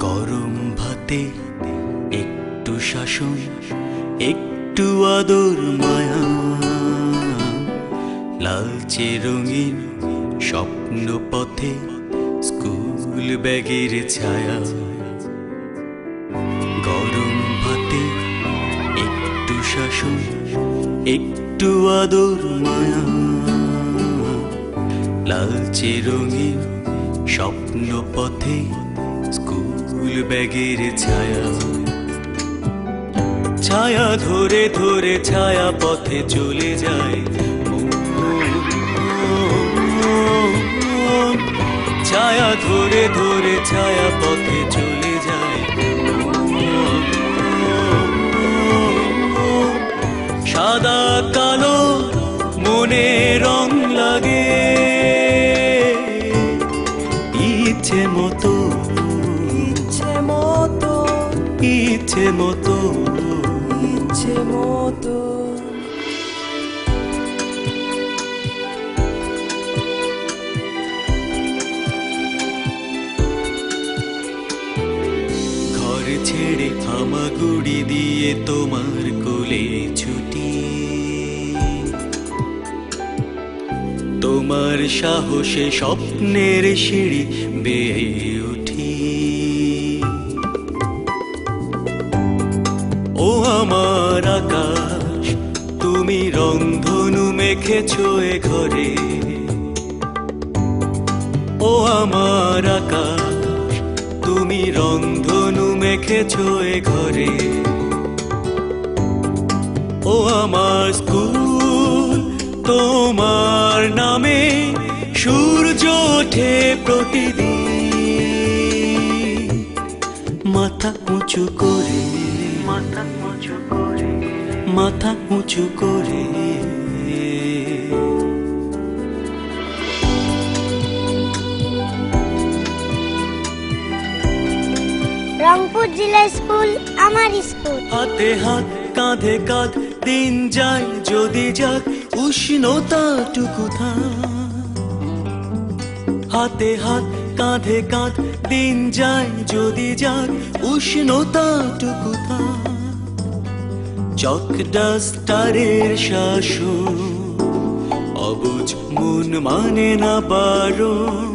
গরম ভাতে একটু শাসন, একটু আদর মায়া, লালচে রঙিন স্বপ্ন পথে স্কুল ব্যাগের ছায়া। গরম ভাতে একটু শাসন, একটু আদর মায়া, লালচে রঙিন স্বপ্ন পথে স্কুল ব্যাগের ছায়া। ছায়া ধরে ধরে ছায়া পথে চলে যায়, ছায়া ধরে ধরে ছায়া পথে চলে যায়। সাদা কালো মনে রং লাগে, ইচ্ছে মতো ইচ্ছে মতো ইচ্ছে মতো ইচ্ছে মতো। ঘর ছেড়ে হামাগুড়ি দিয়ে তোমার কোলে ছুটি, তোমার সাহসে স্বপ্নের সিঁড়ি বেয়ে উঠি। ও আমার আকাশ, তুমি রংধনু মেখেছো এ ঘরে। ও আমার আকাশ, তুমি রংধনু মেখেছো এ ঘরে। ও আমার স্কুল, তোমার নামে সূর্য ওঠে প্রতিদিন। মাথা উঁচু করে, মাথা উঁচু করে, মাথা উঁচু করে। রংপুর জেলা স্কুল আমার স্কুল। হাতে হাত কাঁধে কাঁধ দিন যায় যদি যাক উষ্ণতাটুকু থাক। হাতে হাত কাঁধে কাঁধ দিন যায় যদি যাক উষ্ণতাটুকু থাক। চক ডাস্টারের শাসন, অবুঝ মন মানে না বারণ।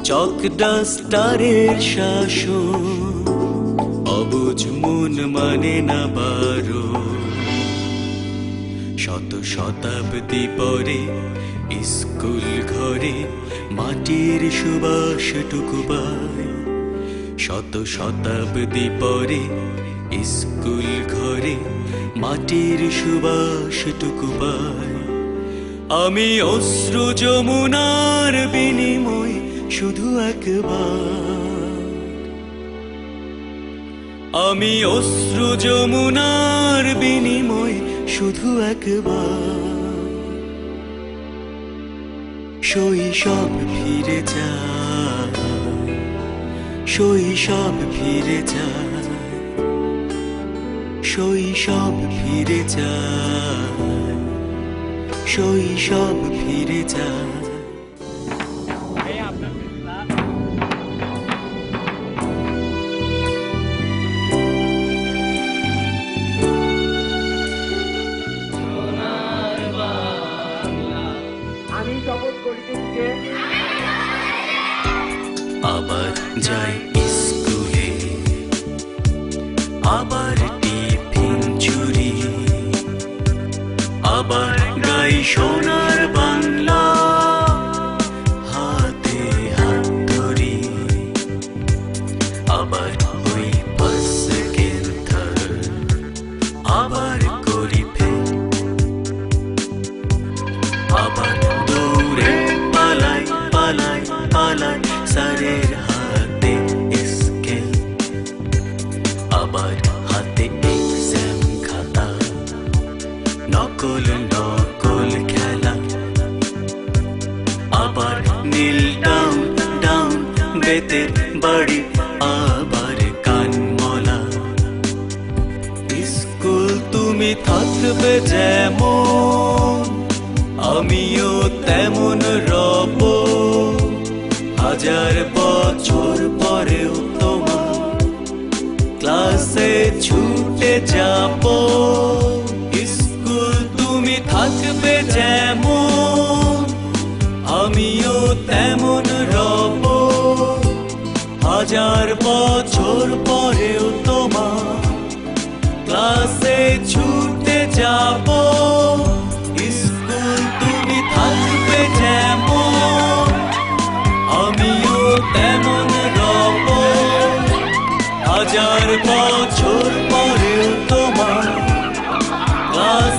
চক ডাস্টারের শাসন, অবুঝ মন মানে না বারণ। শত শতাব্দী পরে স্কুল ঘরে মাটির সুবাসটুকু পায়। শত শতাব্দী পরে স্কুল ঘরে মাটির সুবাসটুকু পায়। আমি অশ্রু যমুনার বিনিময় শুধু একবার, আমি অশ্রু যমুনার বিনিময় শুধু একবার। শৈশব ফিরে যায়, শৈশব ফিরে যায়, শৈশব ফিরে যায়, শৈশব ফিরে যায়। আবার যাই স্কুলে, আবার টিফিন চুরি, আবার গাই সোনার বাংলা, হাতে হাত ধরি। আবার ওই বাস কেন্দ্র, আবার করি ফের, আবার দৌড়ে পালাই পালাই পালাই স্যারের হাতে স্কেল। আবার হাতে এক্সাম খাতা, নকল নকল খেলা। আবার নীল ডাউন ডাউন বেতের বাড়ি, আবার কানমলা। স্কুল তুমি থাকবে যেমন, আমিও তেমন রব। হাজার বছর পরেও ক্লাসে ছুটে যাব, স্কুল তুমি থাকবে যেমন আমিও তেমন রব। হাজার বছর পরেও তোমার ক্লাসে ছুটে যাব, স্কুল তুমি থাকবে যেমন আমিও তেমন রব। হাজার বছর পরেও তোমার ক্লাস